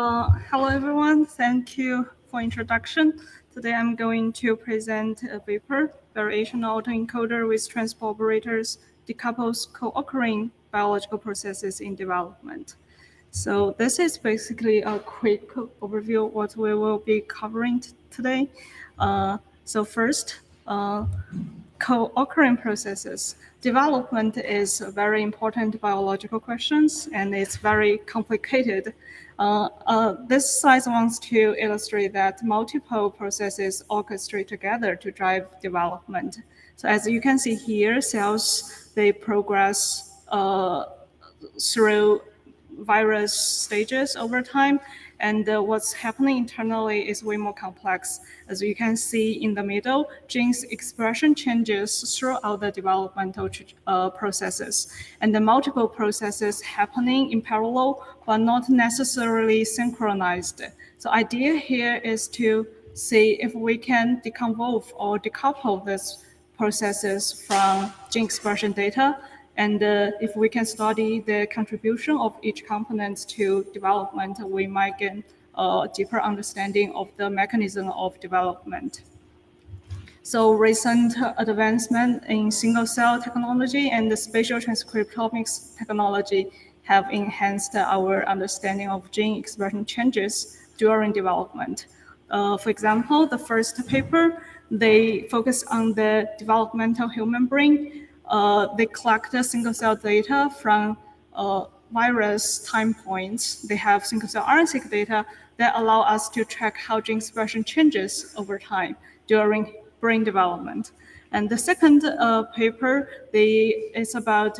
Hello, everyone. Thank you for introduction. Today, I'm going to present a paper, Variational autoencoder with transport operators decouples co-occurring biological processes in development. So this is basically a quick overview of what we will be covering today. So first, co-occurring processes. Development is a very important biological questions, and it's very complicated. This slide wants to illustrate that multiple processes orchestrate together to drive development. So as you can see here, cells, they progress through various stages over time. And what's happening internally is way more complex. As you can see in the middle, genes expression changes throughout the developmental processes. And the multiple processes happening in parallel, but not necessarily synchronized. So idea here is to see if we can deconvolve or decouple these processes from gene expression data. And if we can study the contribution of each component to development, we might get a deeper understanding of the mechanism of development. So recent advancement in single-cell technology and the spatial transcriptomics technology have enhanced our understanding of gene expression changes during development. For example, the first paper, they focus on the developmental human brain. They collect single-cell data from various time points. They have single-cell RNA-seq data that allow us to track how gene expression changes over time during brain development. And the second paper, is about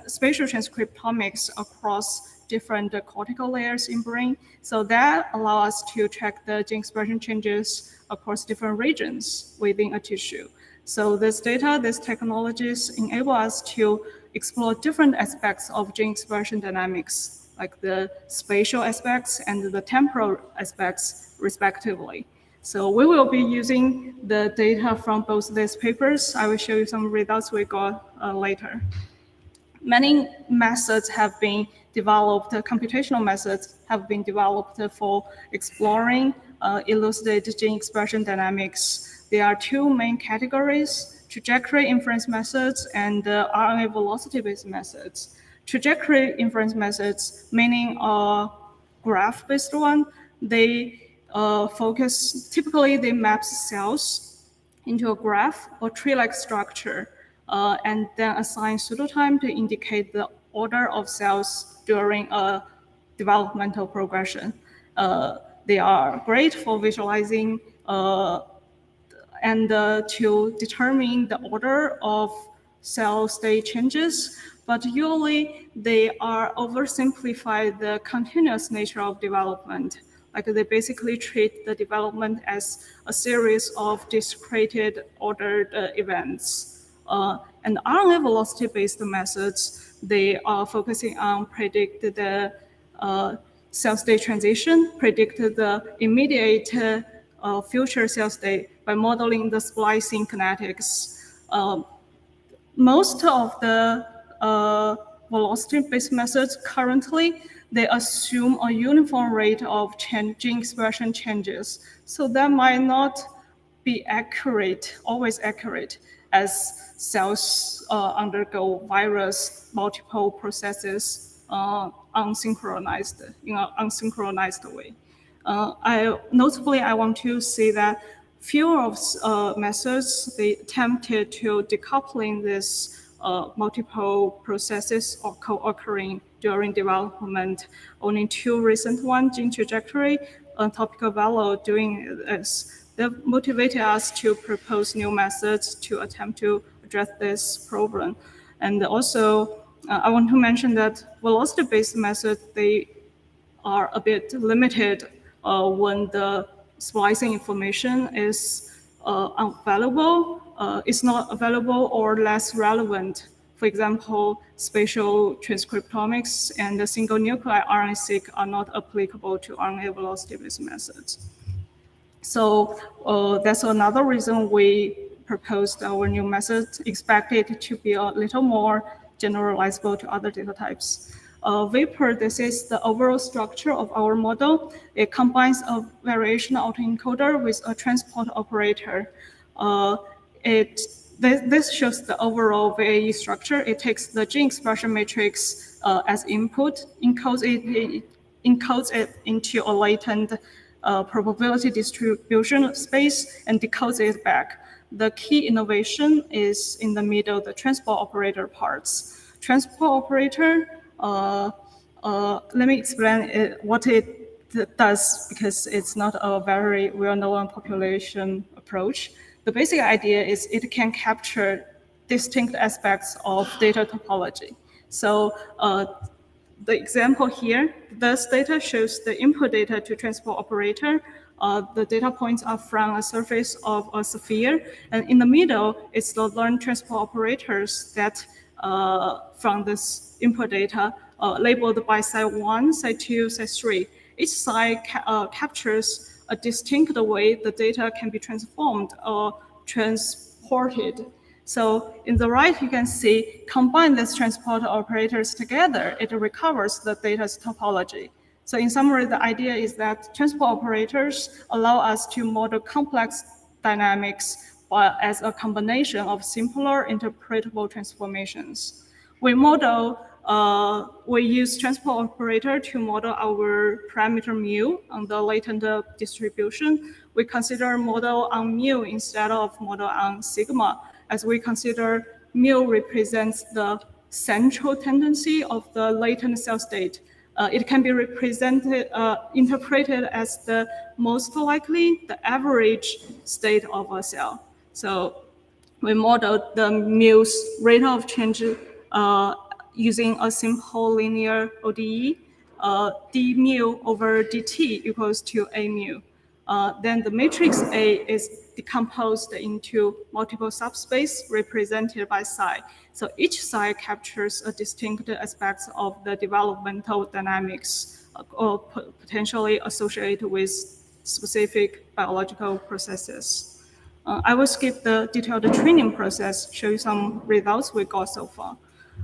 spatial transcriptomics across different cortical layers in brain. So that allows us to track the gene expression changes across different regions within a tissue. So this data, these technologies enable us to explore different aspects of gene expression dynamics, like the spatial aspects and the temporal aspects, respectively. So we will be using the data from both these papers. I will show you some results we got later. Many methods have been developed, computational methods have been developed for exploring elucidated gene expression dynamics. There are two main categories, trajectory inference methods and RNA velocity-based methods. Trajectory inference methods, meaning a graph-based one, they typically they map cells into a graph or tree-like structure and then assign pseudotime to indicate the order of cells during a developmental progression. They are great for visualizing and to determine the order of cell state changes, but usually they are oversimplify the continuous nature of development. Like they basically treat the development as a series of discrete ordered events. And RNA velocity-based methods, they are focusing on predict the cell state transition, predict the immediate future cell state by modeling the splicing kinetics. Most of the velocity-based methods currently, they assume a uniform rate of gene expression changes. So that might not be accurate, always accurate, as cells undergo various multiple processes unsynchronized, in an unsynchronized way. Notably, I want to say that few of methods, they attempted to decoupling this multiple processes or co-occurring during development. Only two recent ones, gene trajectory and topical value, doing this. That motivated us to propose new methods to attempt to address this problem. And also, I want to mention that velocity-based methods, they are a bit limited when the splicing information is unavailable, is not available or less relevant. For example, spatial transcriptomics and the single nuclei RNA-seq are not applicable to RNA velocity-based methods. So that's another reason we proposed our new method, expected to be a little more generalizable to other data types. Vapor, this is the overall structure of our model. It combines a variational autoencoder with a transport operator. This shows the overall VAE structure. It takes the gene expression matrix as input, encodes it into a latent probability distribution space, and decodes it back. The key innovation is in the middle, the transport operator parts. Transport operator, let me explain what it does, because it's not a very well-known population approach. The basic idea is it can capture distinct aspects of data topology. So the example here, this data shows the input data to transport operator. The data points are from a surface of a sphere, and in the middle is the learned transport operators that from this input data labeled by side 1, side 2, side 3. Each side captures a distinct way the data can be transformed or transported. So in the right, you can see, combine these transport operators together, it recovers the data's topology. So in summary, the idea is that transport operators allow us to model complex dynamics as a combination of simpler interpretable transformations. We use transport operator to model our parameter mu on the latent distribution. We consider model on mu instead of model on sigma, as we consider mu represents the central tendency of the latent cell state. It can be interpreted as the most likely, the average state of a cell. So we modeled the mu's rate of change using a simple linear ODE, d mu over dt equals to a mu. Then the matrix A is decomposed into multiple subspace represented by psi. So each psi captures a distinct aspects of the developmental dynamics or potentially associated with specific biological processes. I will skip the detailed training process, show you some results we got so far.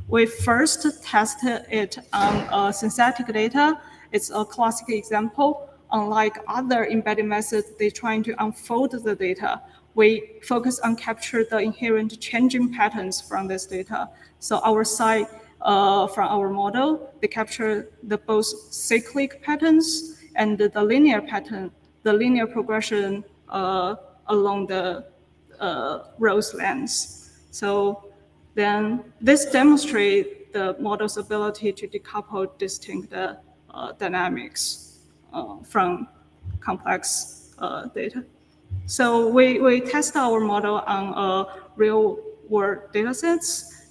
We first tested it on synthetic data. It's a classic example. Unlike other embedded methods, they're trying to unfold the data. We focus on capture the inherent changing patterns from this data. So our side from our model, they capture the both cyclic patterns and the linear pattern, the linear progression along the rose lengths. So then this demonstrates the model's ability to decouple distinct dynamics from complex data. So we test our model on real world data sets.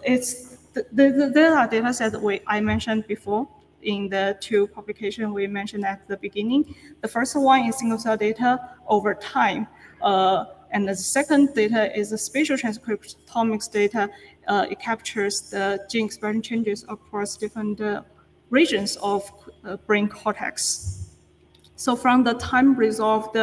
It's the data set I mentioned before in the two publications we mentioned at the beginning. The first one is single cell data over time. And the second data is the spatial transcriptomics data. It captures the gene expression changes across different regions of brain cortex. So from the time-resolved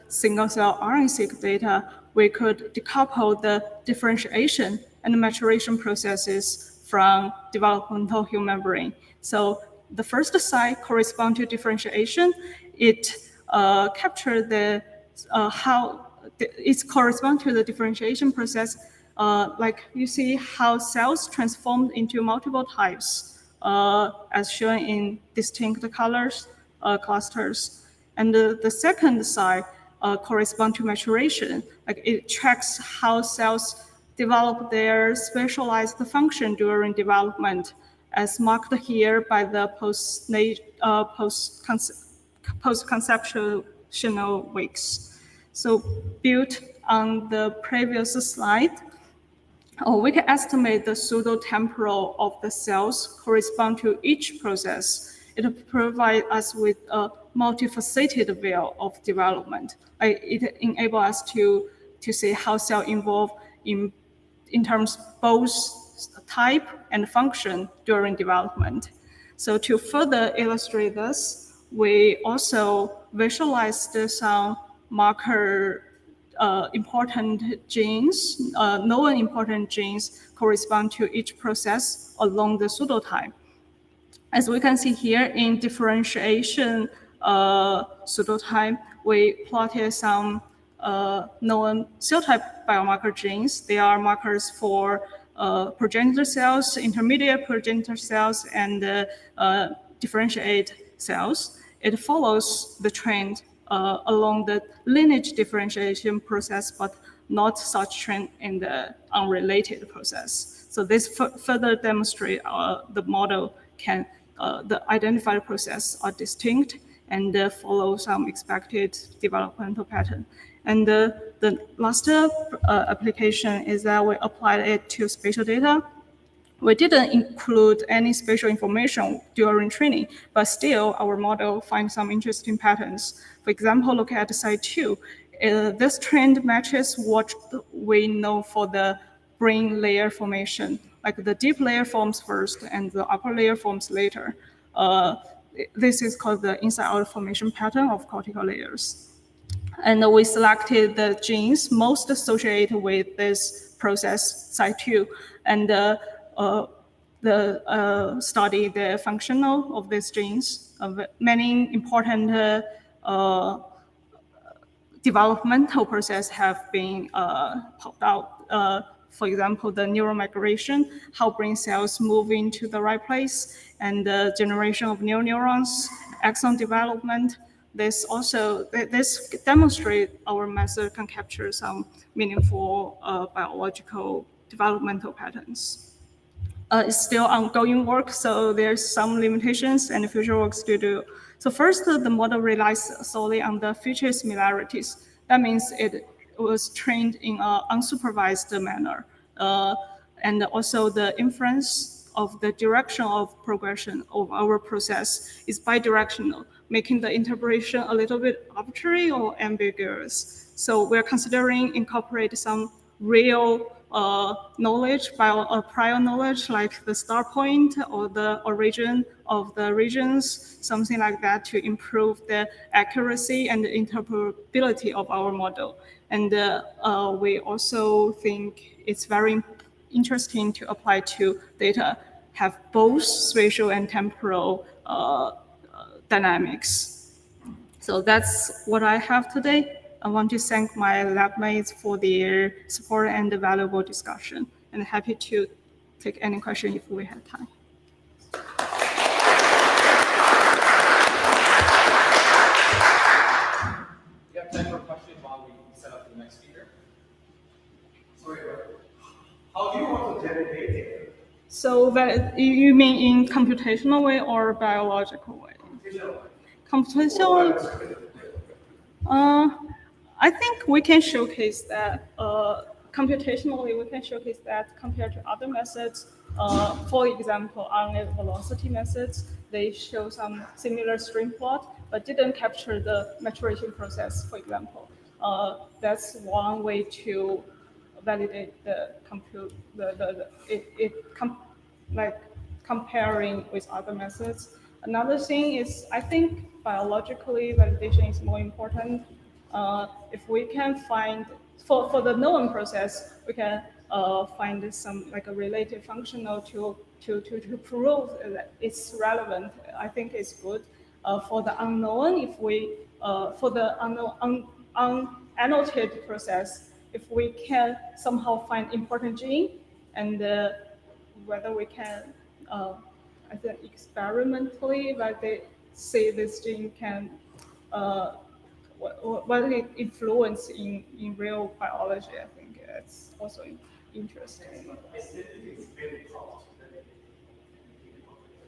single-cell RNA-seq data, we could decouple the differentiation and maturation processes from developmental human brain. So the first side corresponds to differentiation. It captures it corresponds to the differentiation process, like you see how cells transformed into multiple types, as shown in distinct colors, clusters. And the second side corresponds to maturation. Like it tracks how cells develop their specialized function during development, as marked here by the post-conceptual weeks. So built on the previous slide, we can estimate the pseudo-temporal of the cells correspond to each process. It provides us with a multifaceted view of development. It enables us to see how cells evolve in terms both type and function during development. So to further illustrate this, we also visualized some marker important genes, known important genes correspond to each process along the pseudotime. As we can see here in differentiation pseudotype, we plotted some known cell-type biomarker genes. They are markers for progenitor cells, intermediate progenitor cells, and differentiate cells. It follows the trend along the lineage differentiation process, but not such trend in the unrelated process. So this further demonstrates the model can the identified process are distinct and follow some expected developmental pattern. And the last application is that we applied it to spatial data. We didn't include any spatial information during training, but still our model finds some interesting patterns. For example, look at site 2. This trend matches what we know for the brain layer formation. Like the deep layer forms first and the upper layer forms later. This is called the inside-out formation pattern of cortical layers. And we selected the genes most associated with this process, site 2, and study the functional of these genes. Many important developmental process have been popped out. For example, the neural migration, how brain cells move into the right place, and the generation of new neurons, axon development. This demonstrates our method can capture some meaningful biological developmental patterns. It's still ongoing work, so there's some limitations and future works to do. So first, the model relies solely on the feature similarities. That means it was trained in an unsupervised manner. And also the inference of the direction of progression of our process is bidirectional, making the interpretation a little bit arbitrary or ambiguous. So we're considering incorporate some real knowledge, prior knowledge, like the start point or the origin of the regions, something like that, to improve the accuracy and the interpretability of our model. And we also think it's very interesting to apply to data have both spatial and temporal dynamics. So that's what I have today. I want to thank my lab mates for their support and the valuable discussion, and happy to take any question if we have time. We have time for questions while we set up the next speaker. Sorry, how do you want to generate data? So that, you mean in computational way or biological way? Computational. I think we can showcase that computationally. We can showcase that compared to other methods. For example, RNA velocity methods, they show some similar string plot, but didn't capture the maturation process. For example, that's one way to validate the compute. Like comparing with other methods. Another thing is, I think biologically validation is more important. If we can find, for the known process, we can find some like a related functional to prove that it's relevant. I think it's good. For the unknown, if we, for the unannotated process, if we can somehow find important gene and whether we can, I think experimentally, like they say this gene can, what it influence in real biology. I think it's also interesting.